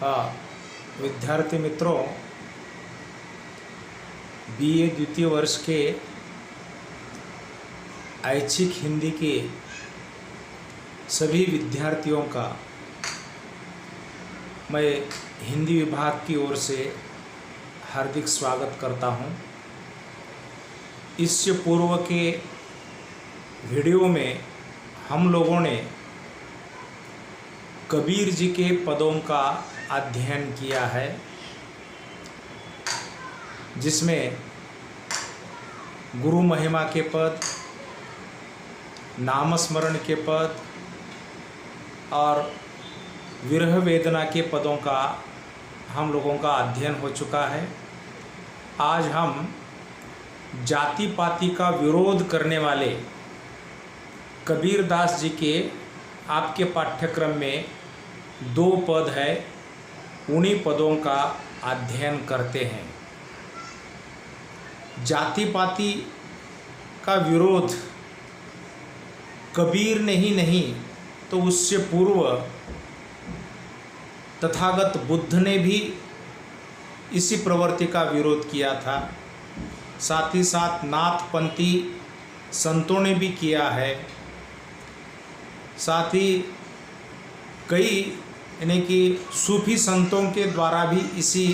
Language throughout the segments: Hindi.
विद्यार्थी मित्रों, बीए द्वितीय वर्ष के ऐच्छिक हिंदी के सभी विद्यार्थियों का मैं हिंदी विभाग की ओर से हार्दिक स्वागत करता हूं। इससे पूर्व के वीडियो में हम लोगों ने कबीर जी के पदों का अध्ययन किया है, जिसमें गुरु महिमा के पद, नामस्मरण के पद और विरह वेदना के पदों का हम लोगों का अध्ययन हो चुका है। आज हम जाति पाति का विरोध करने वाले कबीर दास जी के आपके पाठ्यक्रम में 2 पद है, उन्हीं पदों का अध्ययन करते हैं। जाति पाति का विरोध कबीर ने ही नहीं तो उससे पूर्व तथागत बुद्ध ने भी इसी प्रवृत्ति का विरोध किया था। साथ ही साथ नाथपंथी संतों ने भी किया है। साथ ही कई यानी कि सूफी संतों के द्वारा भी इसी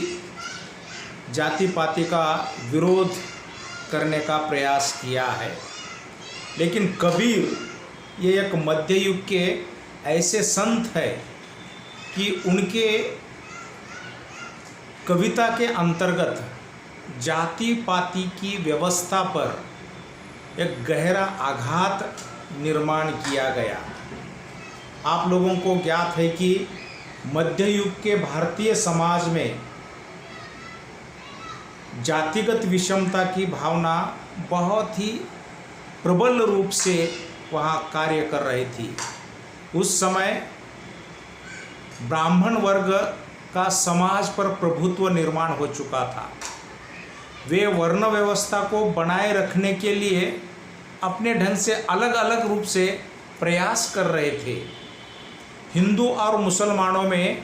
जाति पाति का विरोध करने का प्रयास किया है। लेकिन कबीर ये एक मध्य युग के ऐसे संत है कि उनके कविता के अंतर्गत जाति पाति की व्यवस्था पर एक गहरा आघात निर्माण किया गया। आप लोगों को ज्ञात है कि मध्य युग के भारतीय समाज में जातिगत विषमता की भावना बहुत ही प्रबल रूप से वहाँ कार्य कर रही थी। उस समय ब्राह्मण वर्ग का समाज पर प्रभुत्व निर्माण हो चुका था। वे वर्ण व्यवस्था को बनाए रखने के लिए अपने ढंग से अलग अलग रूप से प्रयास कर रहे थे। हिंदू और मुसलमानों में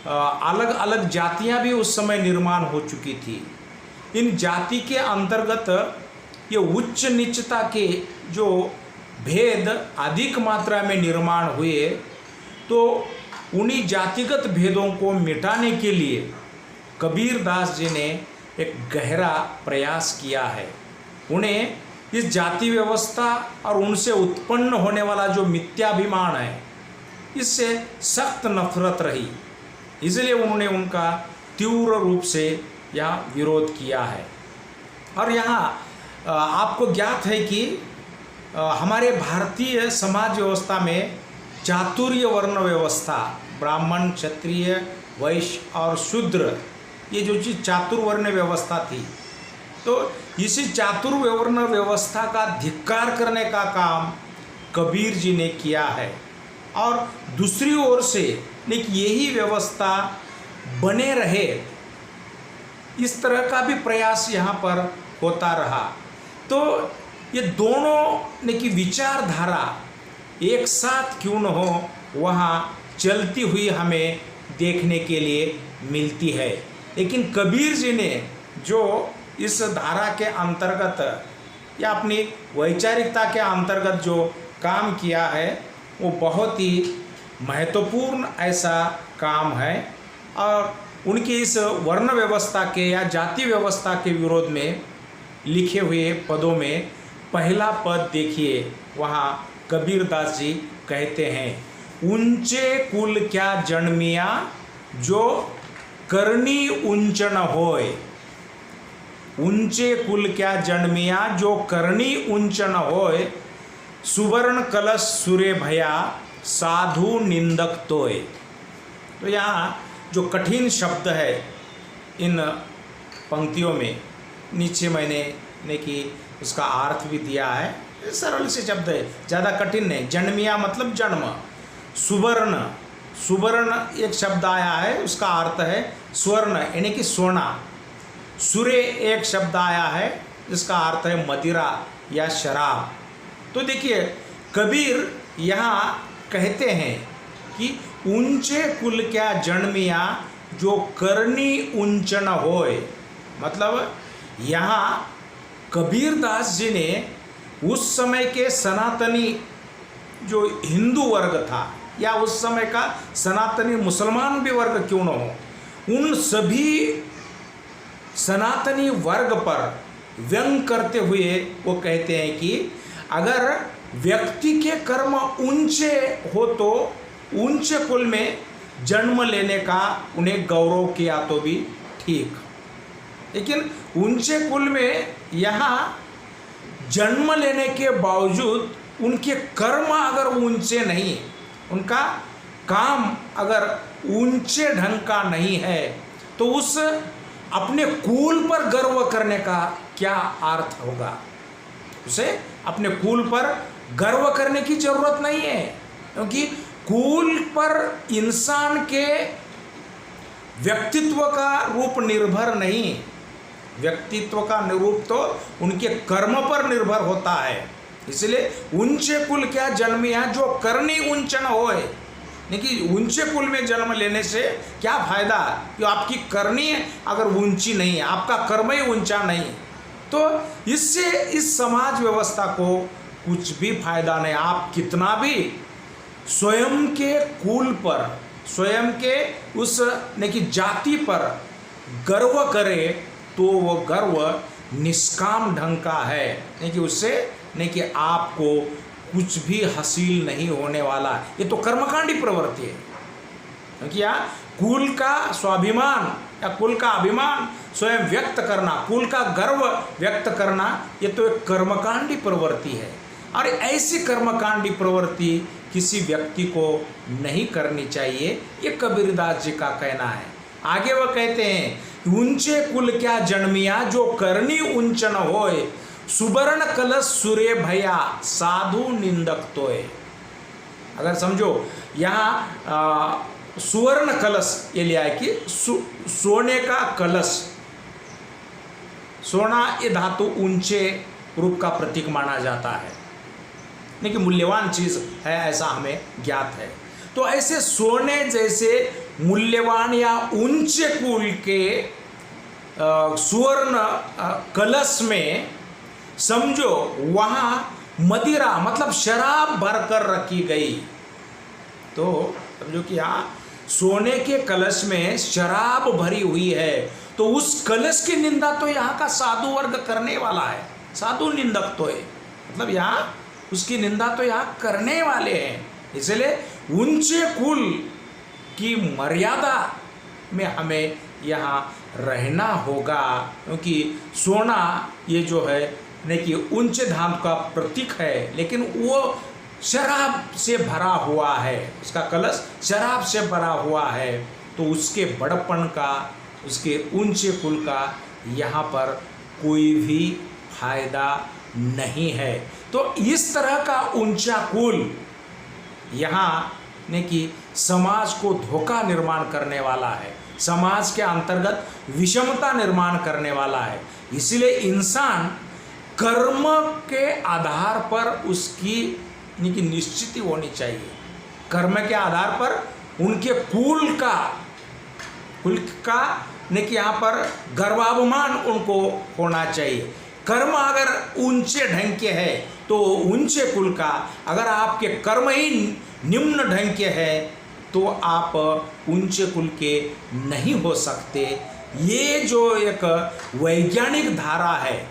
अलग अलग जातियां भी उस समय निर्माण हो चुकी थी। इन जाति के अंतर्गत ये उच्च नीचता के जो भेद अधिक मात्रा में निर्माण हुए, तो उन्हीं जातिगत भेदों को मिटाने के लिए कबीर दास जी ने एक गहरा प्रयास किया है। उन्हें इस जाति व्यवस्था और उनसे उत्पन्न होने वाला जो मिथ्याभिमान है, इससे सख्त नफरत रही। इसलिए उन्होंने उनका तीव्र रूप से यहाँ विरोध किया है। और यहाँ आपको ज्ञात है कि हमारे भारतीय समाज व्यवस्था में चातुर्य वर्ण व्यवस्था, ब्राह्मण, क्षत्रिय, वैश्य और शूद्र, ये जो चीज़ चातुर्वर्ण व्यवस्था थी, तो इसी चातुर्वर्ण व्यवस्था का धिक्कार करने का काम कबीर जी ने किया है। और दूसरी ओर से लेकिन यही व्यवस्था बने रहे, इस तरह का भी प्रयास यहाँ पर होता रहा। तो ये दोनों ने की विचारधारा एक साथ क्यों न हो, वहाँ चलती हुई हमें देखने के लिए मिलती है। लेकिन कबीर जी ने जो इस धारा के अंतर्गत या अपनी वैचारिकता के अंतर्गत जो काम किया है, वो बहुत ही महत्वपूर्ण ऐसा काम है। और उनकी इस वर्ण व्यवस्था के या जाति व्यवस्था के विरोध में लिखे हुए पदों में पहला पद देखिए, वहाँ कबीर दास जी कहते हैं, ऊंचे कुल क्या जन्मिया जो करनी ऊंच न होय। ऊंचे कुल क्या जन्मिया जो करनी ऊंच न होय, सुवर्ण कलश सुरे भया साधु निंदक तोय। तो यहाँ जो कठिन शब्द है इन पंक्तियों में, नीचे मैंने कि उसका अर्थ भी दिया है। सरल से शब्द है, ज़्यादा कठिन नहीं। जन्मिया मतलब जन्म, सुवर्ण, सुवर्ण एक शब्द आया है, उसका अर्थ है स्वर्ण यानी कि सोना। सुरे एक शब्द आया है, जिसका अर्थ है मदिरा या शराब। तो देखिए कबीर यहाँ कहते हैं कि ऊंचे कुल क्या जन्मिया जो करनी ऊंचन होय। मतलब यहाँ कबीरदास जी ने उस समय के सनातनी जो हिंदू वर्ग था या उस समय का सनातनी मुसलमान भी वर्ग क्यों न हो, उन सभी सनातनी वर्ग पर व्यंग करते हुए वो कहते हैं कि अगर व्यक्ति के कर्म ऊंचे हो तो ऊंचे कुल में जन्म लेने का उन्हें गौरव किया तो भी ठीक, लेकिन ऊंचे कुल में यहाँ जन्म लेने के बावजूद उनके कर्म अगर ऊंचे नहीं, उनका काम अगर ऊंचे ढंग का नहीं है, तो उस अपने कुल पर गर्व करने का क्या अर्थ होगा। उसे अपने कुल पर गर्व करने की जरूरत नहीं है, क्योंकि कुल पर इंसान के व्यक्तित्व का रूप निर्भर नहीं, व्यक्तित्व का रूप तो उनके कर्म पर निर्भर होता है। इसलिए ऊंचे कुल क्या जन्मिया जो करनी ऊंचन होए, लेकिन ऊंचे कुल में जन्म लेने से क्या फायदा कि आपकी करनी अगर ऊंची नहीं है, आपका कर्म ही ऊंचा नहीं, तो इससे इस समाज व्यवस्था को कुछ भी फायदा नहीं। आप कितना भी स्वयं के कुल पर, स्वयं के उस जाति पर गर्व करे तो वो गर्व निष्काम ढंग का है, नहीं कि उससे नहीं कि आपको कुछ भी हासिल नहीं होने वाला। ये तो कर्मकांडी प्रवृत्ति है, क्योंकि यहाँ कुल का स्वाभिमान या कुल का अभिमान स्वयं व्यक्त करना, कुल का गर्व व्यक्त करना, ये तो एक कर्मकांडी प्रवृत्ति है। और ऐसी कर्मकांडी प्रवृत्ति किसी व्यक्ति को नहीं करनी चाहिए, ये कबीरदास जी का कहना है। आगे वह कहते हैं ऊंचे कुल क्या जन्मिया जो करनी ऊंचन होए, सुवर्ण कलश सूर्य भया साधु निंदक तोय। अगर समझो यहाँ सुवर्ण कलश ये लिया है कि सोने का कलश, सोना ये धातु ऊंचे रूप का प्रतीक माना जाता है, नहीं कि मूल्यवान चीज है ऐसा हमें ज्ञात है। तो ऐसे सोने जैसे मूल्यवान या ऊंचे कुल के सुवर्ण कलश में समझो वहाँ मदिरा मतलब शराब भरकर रखी गई, तो समझो कि यहाँ सोने के कलश में शराब भरी हुई है, तो उस कलश की निंदा तो यहाँ का साधु वर्ग करने वाला है, साधु निंदक तो है, मतलब यहाँ उसकी निंदा तो यहाँ करने वाले हैं। इसलिए ऊंचे कुल की मर्यादा में हमें यहाँ रहना होगा, क्योंकि सोना ये जो है नहीं कि ऊंचे धाम का प्रतीक है, लेकिन वो शराब से भरा हुआ है, उसका कलश शराब से भरा हुआ है, तो उसके बड़पन का, उसके ऊंचे कुल का यहाँ पर कोई भी फायदा नहीं है। तो इस तरह का ऊंचा कुल यहाँ ने कि समाज को धोखा निर्माण करने वाला है, समाज के अंतर्गत विषमता निर्माण करने वाला है। इसलिए इंसान कर्म के आधार पर उसकी निश्चिति होनी चाहिए, कर्म के आधार पर उनके कुल का ने कि यहाँ पर गर्वाभिमान उनको होना चाहिए। कर्म अगर ऊंचे ढंग के है तो ऊंचे कुल का, अगर आपके कर्म ही निम्न ढंग के है तो आप ऊंचे कुल के नहीं हो सकते। ये जो एक वैज्ञानिक धारा है,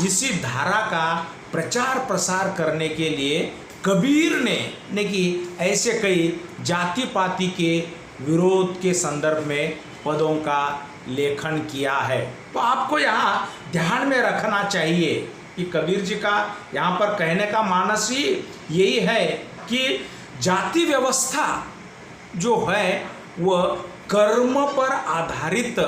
इसी धारा का प्रचार प्रसार करने के लिए कबीर ने कि ऐसे कई जाति पाति के विरोध के संदर्भ में पदों का लेखन किया है। तो आपको यहाँ ध्यान में रखना चाहिए कि कबीर जी का यहाँ पर कहने का मानस ही यही है कि जाति व्यवस्था जो है वह कर्म पर आधारित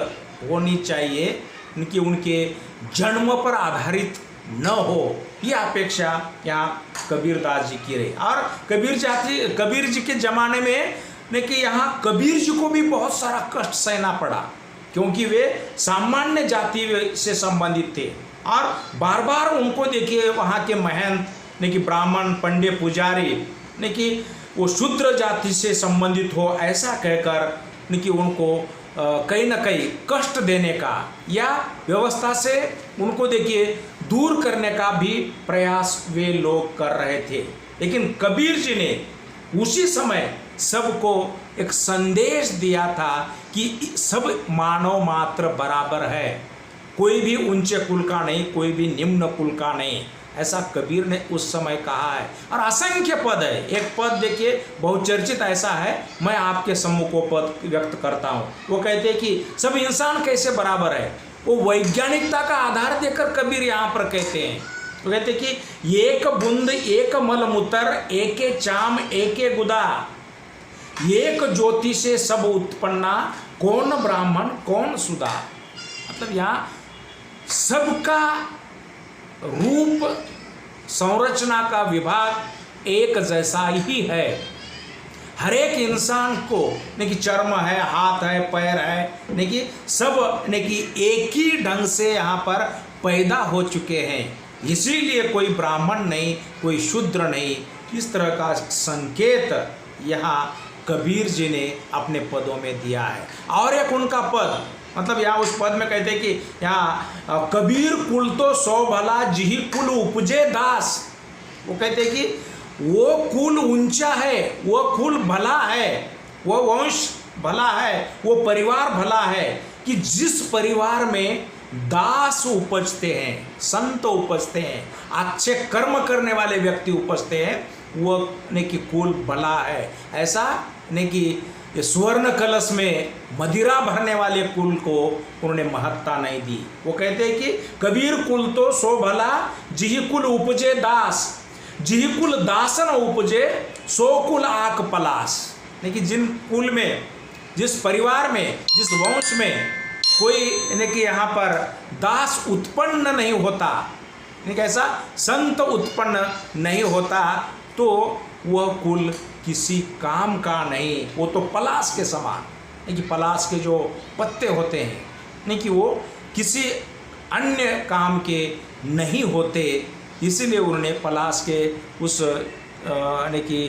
होनी चाहिए, उनकी उनके जन्म पर आधारित न हो, यह अपेक्षा यहाँ कबीरदास जी की रही। और कबीर जी के ज़माने में कि यहाँ कबीर जी को भी बहुत सारा कष्ट सहना पड़ा, क्योंकि वे सामान्य जाति से संबंधित थे और बार बार उनको देखिए वहाँ के महंत ने कि ब्राह्मण पंडित पुजारी ने कि वो शूद्र जाति से संबंधित हो ऐसा कहकर न कि उनको कहीं ना कहीं कष्ट देने का या व्यवस्था से उनको देखिए दूर करने का भी प्रयास वे लोग कर रहे थे। लेकिन कबीर जी ने उसी समय सबको एक संदेश दिया था कि सब मानव मात्र बराबर है, कोई भी ऊंचे कुल का नहीं, कोई भी निम्न कुल का नहीं, ऐसा कबीर ने उस समय कहा है। और असंख्य पद है, एक पद देखिए बहुचर्चित ऐसा है, मैं आपके सम्मुख वो पद व्यक्त करता हूँ। वो कहते हैं कि सब इंसान कैसे बराबर है, वो वैज्ञानिकता का आधार देकर कबीर यहाँ पर कहते हैं। तो कहते हैं कि एक बूंद एक मल मूत्र, एके चाम एके गुदा, एक ज्योति से सब उत्पन्ना, कौन ब्राह्मण कौन सुधा। मतलब यहाँ सबका रूप संरचना का विभाग एक जैसा ही है। हर एक इंसान को नहीं कि चर्म है, हाथ है, पैर है, नहीं कि सब नहीं कि एक ही ढंग से यहाँ पर पैदा हो चुके हैं। इसीलिए कोई ब्राह्मण नहीं, कोई शूद्र नहीं, इस तरह का संकेत यहाँ कबीर जी ने अपने पदों में दिया है। और एक उनका पद, मतलब यहाँ उस पद में कहते हैं कि यहाँ कबीर कुल तो सौ भला, जिही कुल उपजे दास। वो कहते हैं कि वो कुल ऊंचा है, वो कुल भला है, वो वंश भला है, वो परिवार भला है कि जिस परिवार में दास उपजते हैं, संत उपजते हैं, अच्छे कर्म करने वाले व्यक्ति उपजते हैं, वो नहीं कि कुल भला है। ऐसा नहीं कि स्वर्ण कलश में मदिरा भरने वाले कुल को उन्होंने महत्ता नहीं दी। वो कहते हैं कि कबीर कुल तो सो भला, जिही कुल उपजे दास, जिही कुल दासन उपजे, सो कुल आक पलास। नहीं कि जिन कुल में, जिस परिवार में, जिस वंश में कोई यानी कि यहाँ पर दास उत्पन्न नहीं होता, यानी कि ऐसा संत उत्पन्न नहीं होता, तो वह कुल किसी काम का नहीं, वो तो पलाश के समान, नहीं कि पलाश के जो पत्ते होते हैं, नहीं कि वो किसी अन्य काम के नहीं होते। इसीलिए उन्होंने पलाश के उस यानी कि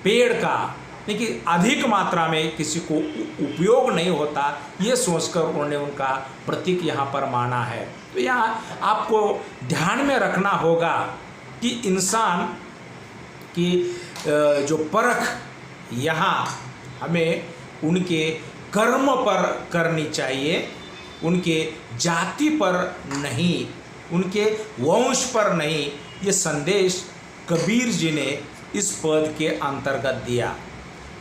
पेड़ का नहीं कि अधिक मात्रा में किसी को उपयोग नहीं होता, ये सोचकर उन्होंने उनका प्रतीक यहाँ पर माना है। तो यहाँ आपको ध्यान में रखना होगा कि इंसान की जो परख यहाँ हमें उनके कर्म पर करनी चाहिए, उनके जाति पर नहीं, उनके वंश पर नहीं। ये संदेश कबीर जी ने इस पद के अंतर्गत दिया।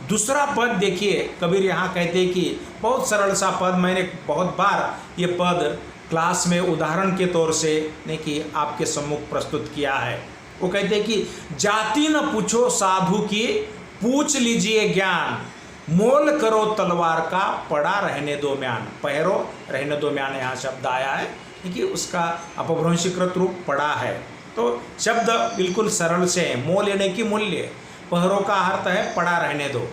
दूसरा पद देखिए, कबीर यहाँ कहते हैं कि बहुत सरल सा पद, मैंने बहुत बार ये पद क्लास में उदाहरण के तौर से नहीं कि आपके सम्मुख प्रस्तुत किया है। वो कहते हैं कि जाति न पूछो साधु की, पूछ लीजिए ज्ञान, मोल करो तलवार का, पड़ा रहने दो म्यान। पहरो रहने दो म्यान यहाँ शब्द आया है, क्योंकि उसका अपभ्रंशीकृत रूप पड़ा है। तो शब्द बिल्कुल सरल से है, मोल यानी कि मूल्य, पहरो का अर्थ है पड़ा रहने दो।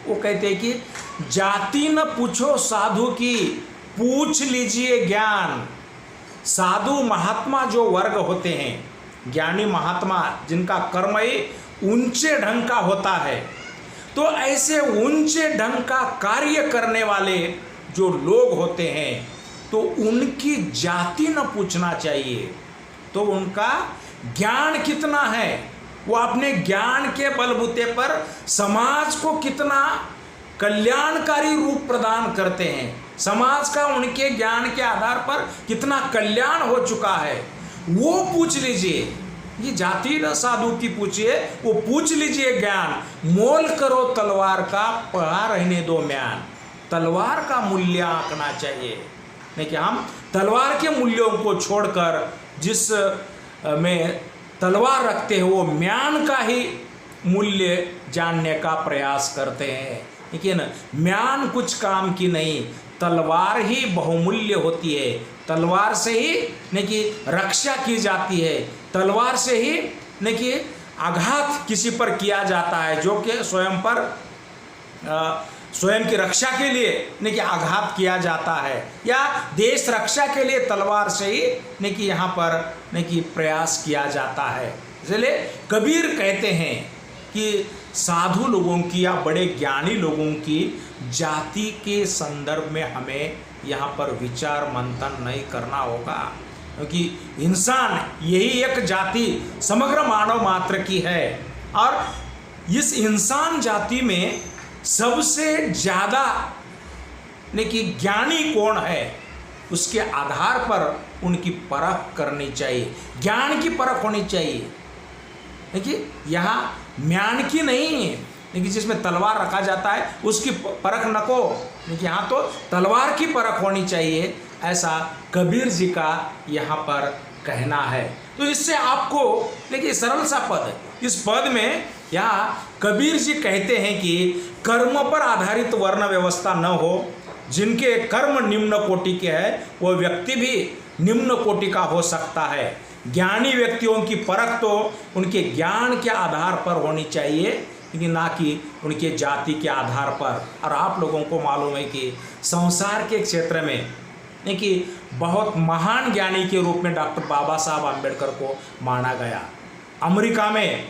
वो कहते हैं कि जाति न पूछो साधु की, पूछ लीजिए ज्ञान। साधु महात्मा जो वर्ग होते हैं, ज्ञानी महात्मा जिनका कर्म ही ऊंचे ढंग का होता है, तो ऐसे ऊंचे ढंग का कार्य करने वाले जो लोग होते हैं, तो उनकी जाति न पूछना चाहिए, तो उनका ज्ञान कितना है, वो अपने ज्ञान के बलबूते पर समाज को कितना कल्याणकारी रूप प्रदान करते हैं, समाज का उनके ज्ञान के आधार पर कितना कल्याण हो चुका है, वो पूछ लीजिए। ये जाति न साधु की पूछिए, वो पूछ लीजिए ज्ञान। मोल करो तलवार का, पड़ा रहने दो म्यान। तलवार का मूल्य आंकना चाहिए, नहीं कि हम तलवार के मूल्यों को छोड़कर जिस में तलवार रखते हैं वो म्यान का ही मूल्य जानने का प्रयास करते हैं। लेकिन म्यान कुछ काम की नहीं, तलवार ही बहुमूल्य होती है। तलवार से ही नहीं कि रक्षा की जाती है, तलवार से ही नहीं कि आघात किसी पर किया जाता है, जो कि स्वयं पर स्वयं की रक्षा के लिए नहीं कि आघात किया जाता है, या देश रक्षा के लिए तलवार से ही नहीं कि यहाँ पर नहीं कि प्रयास किया जाता है। इसलिए कबीर कहते हैं कि साधु लोगों की या बड़े ज्ञानी लोगों की जाति के संदर्भ में हमें यहाँ पर विचार मंथन नहीं करना होगा, क्योंकि इंसान यही एक जाति समग्र मानव मात्र की है। और इस इंसान जाति में सबसे ज़्यादा कि ज्ञानी कौन है, उसके आधार पर उनकी परख करनी चाहिए, ज्ञान की परख होनी चाहिए। देखिए यहाँ म्यान की नहीं, लेकिन जिसमें तलवार रखा जाता है उसकी परख न को, लेकिन यहाँ तो तलवार की परख होनी चाहिए, ऐसा कबीर जी का यहाँ पर कहना है। तो इससे आपको देखिए सरल सा पद, इस पद में यहाँ कबीर जी कहते हैं कि कर्म पर आधारित वर्ण व्यवस्था न हो, जिनके कर्म निम्न कोटि के हैं वो व्यक्ति भी निम्न कोटि का हो सकता है। ज्ञानी व्यक्तियों की परख तो उनके ज्ञान के आधार पर होनी चाहिए, लेकिन ना कि उनके जाति के आधार पर। और आप लोगों को मालूम है कि संसार के क्षेत्र में कि बहुत महान ज्ञानी के रूप में डॉक्टर बाबा साहब आम्बेडकर को माना गया। अमेरिका में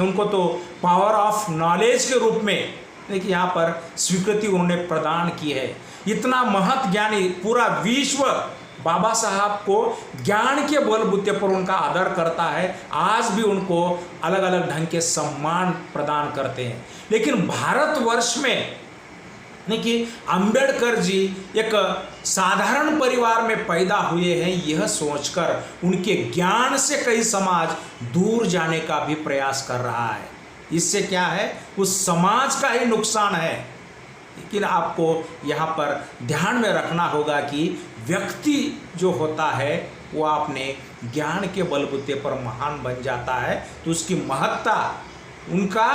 उनको तो पावर ऑफ नॉलेज के रूप में देखिए यहाँ पर स्वीकृति उन्होंने प्रदान की है। इतना महत ज्ञानी पूरा विश्व बाबा साहब को ज्ञान के बलबूते पर उनका आदर करता है, आज भी उनको अलग अलग ढंग के सम्मान प्रदान करते हैं। लेकिन भारतवर्ष में कि अंबेडकर जी एक साधारण परिवार में पैदा हुए हैं, यह सोचकर उनके ज्ञान से कई समाज दूर जाने का भी प्रयास कर रहा है। इससे क्या है, उस समाज का ही नुकसान है। लेकिन आपको यहाँ पर ध्यान में रखना होगा कि व्यक्ति जो होता है वो अपने ज्ञान के बलबूते पर महान बन जाता है, तो उसकी महत्ता, उनका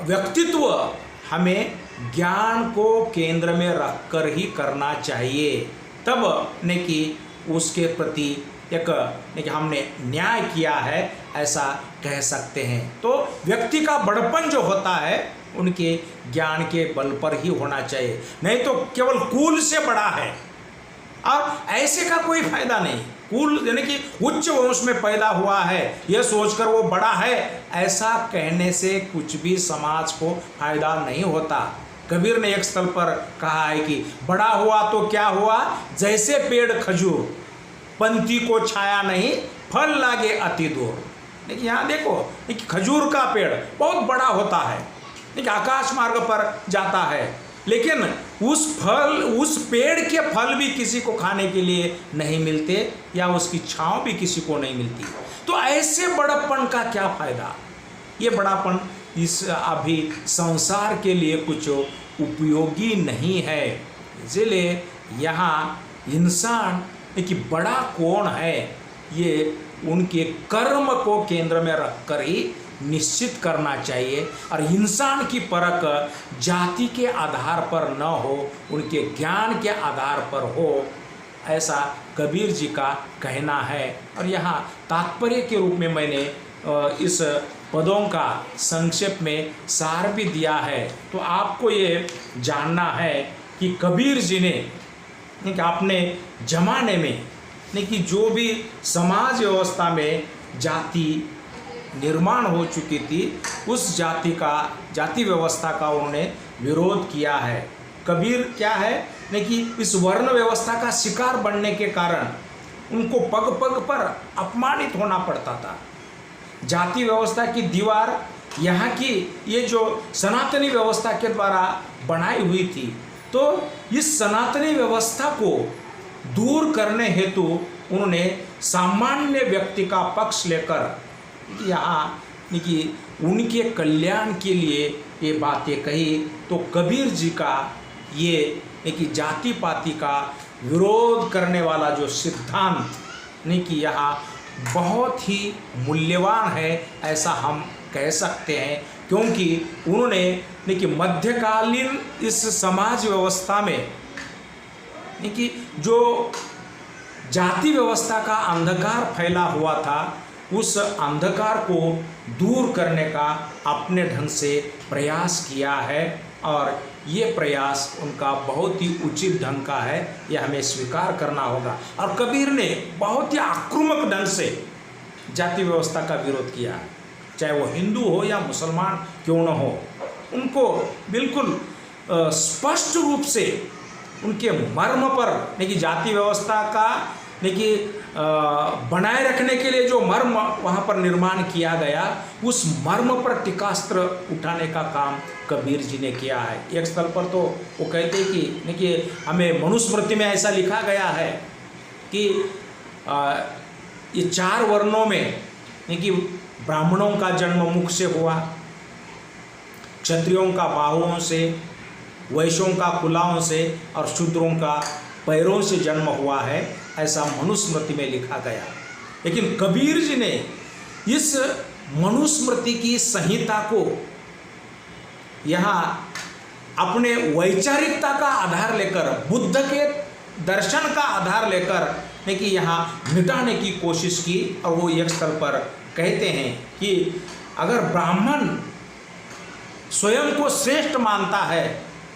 व्यक्तित्व हमें ज्ञान को केंद्र में रखकर ही करना चाहिए। तब ने कि उसके प्रति एक हमने न्याय किया है ऐसा कह सकते हैं। तो व्यक्ति का बड़पन जो होता है उनके ज्ञान के बल पर ही होना चाहिए, नहीं तो केवल कुल से बड़ा है और ऐसे का कोई फायदा नहीं। कुल यानी कि उच्च वंश में पैदा हुआ है यह सोचकर वो बड़ा है, ऐसा कहने से कुछ भी समाज को फायदा नहीं होता। कबीर ने एक स्थल पर कहा है कि बड़ा हुआ तो क्या हुआ, जैसे पेड़ खजूर, पंक्ति को छाया नहीं, फल लागे अति दूर। लेकिन यहाँ देखो कि खजूर का पेड़ बहुत बड़ा होता है, देखिए आकाश मार्ग पर जाता है, लेकिन उस पेड़ के फल भी किसी को खाने के लिए नहीं मिलते या उसकी छांव भी किसी को नहीं मिलती। तो ऐसे बड़प्पन का क्या फायदा, ये बड़ापन इस अभी संसार के लिए कुछ उपयोगी नहीं है। इसलिए यहाँ इंसान कि बड़ा कौन है ये उनके कर्म को केंद्र में रखकर ही निश्चित करना चाहिए, और इंसान की परख जाति के आधार पर न हो, उनके ज्ञान के आधार पर हो, ऐसा कबीर जी का कहना है। और यहाँ तात्पर्य के रूप में मैंने इस पदों का संक्षेप में सार भी दिया है। तो आपको ये जानना है कि कबीर जी ने कि अपने जमाने में कि जो भी समाज व्यवस्था में जाति निर्माण हो चुकी थी, उस जाति व्यवस्था का उन्होंने विरोध किया है। कबीर क्या है कि इस वर्ण व्यवस्था का शिकार बनने के कारण उनको पग पग पर अपमानित होना पड़ता था। जाति व्यवस्था की दीवार यहाँ की ये जो सनातनी व्यवस्था के द्वारा बनाई हुई थी, तो इस सनातनी व्यवस्था को दूर करने हेतु उन्होंने सामान्य व्यक्ति का पक्ष लेकर यहाँ कि उनके कल्याण के लिए ये बातें कही। तो कबीर जी का ये कि जाति पाति का विरोध करने वाला जो सिद्धांत कि यहाँ बहुत ही मूल्यवान है, ऐसा हम कह सकते हैं, क्योंकि उन्होंने कि मध्यकालीन इस समाज व्यवस्था में कि जो जाति व्यवस्था का अंधकार फैला हुआ था, उस अंधकार को दूर करने का अपने ढंग से प्रयास किया है, और ये प्रयास उनका बहुत ही उचित ढंग का है, यह हमें स्वीकार करना होगा। और कबीर ने बहुत ही आक्रामक ढंग से जाति व्यवस्था का विरोध किया, चाहे वो हिंदू हो या मुसलमान क्यों न हो, उनको बिल्कुल स्पष्ट रूप से उनके मर्म पर, देखिए जाति व्यवस्था का देखिए बनाए रखने के लिए जो मर्म वहाँ पर निर्माण किया गया, उस मर्म पर टीकास्त्र उठाने का काम कबीर जी ने किया है। एक स्थल पर तो वो कहते हैं कि देखिए हमें मनुस्मृति में ऐसा लिखा गया है कि ये 4 वर्णों में देखिए ब्राह्मणों का जन्म मुख से हुआ, क्षत्रियों का बाहुओं से, वैश्यों का कुलाओं से और शूद्रों का पैरों से जन्म हुआ है, ऐसा मनुस्मृति में लिखा गया। लेकिन कबीर जी ने इस मनुस्मृति की संहिता को यहाँ अपने वैचारिकता का आधार लेकर, बुद्ध के दर्शन का आधार लेकर देखिए यहाँ मिटाने की कोशिश की। और वो एक स्थल पर कहते हैं कि अगर ब्राह्मण स्वयं को श्रेष्ठ मानता है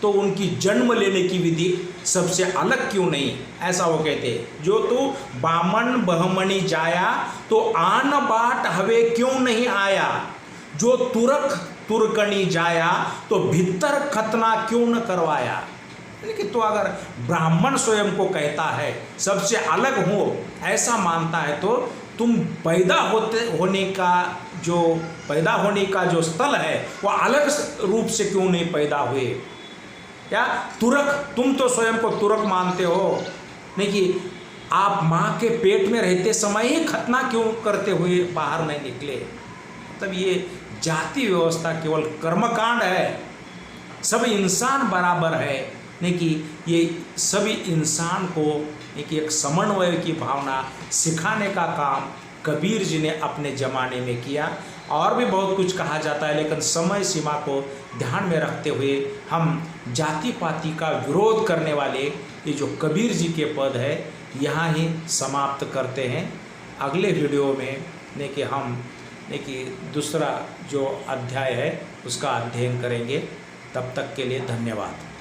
तो उनकी जन्म लेने की विधि सबसे अलग क्यों नहीं, ऐसा वो कहते हैं। जो तो बामन बहमणि जाया तो आन बाट हवे क्यों नहीं आया, जो तुरक तुरकनी जाया तो भीतर खतना क्यों न करवाया। लेकिन तो अगर ब्राह्मण स्वयं को कहता है सबसे अलग हो, ऐसा मानता है, तो तुम पैदा होने का जो स्थल है वो अलग रूप से क्यों नहीं पैदा हुए। या तुरक, तुम तो स्वयं को तुरक मानते हो, नहीं कि आप माँ के पेट में रहते समय ही खतना क्यों करते हुए बाहर नहीं निकले। मतलब ये जाति व्यवस्था केवल कर्मकांड है, सब इंसान बराबर है, नहीं कि ये सभी इंसान को एक समन्वय की भावना सिखाने का काम कबीर जी ने अपने ज़माने में किया। और भी बहुत कुछ कहा जाता है, लेकिन समय सीमा को ध्यान में रखते हुए हम जाति पाति का विरोध करने वाले ये जो कबीर जी के पद है यहाँ ही समाप्त करते हैं। अगले वीडियो में देखिए हम दूसरा जो अध्याय है उसका अध्ययन करेंगे। तब तक के लिए धन्यवाद।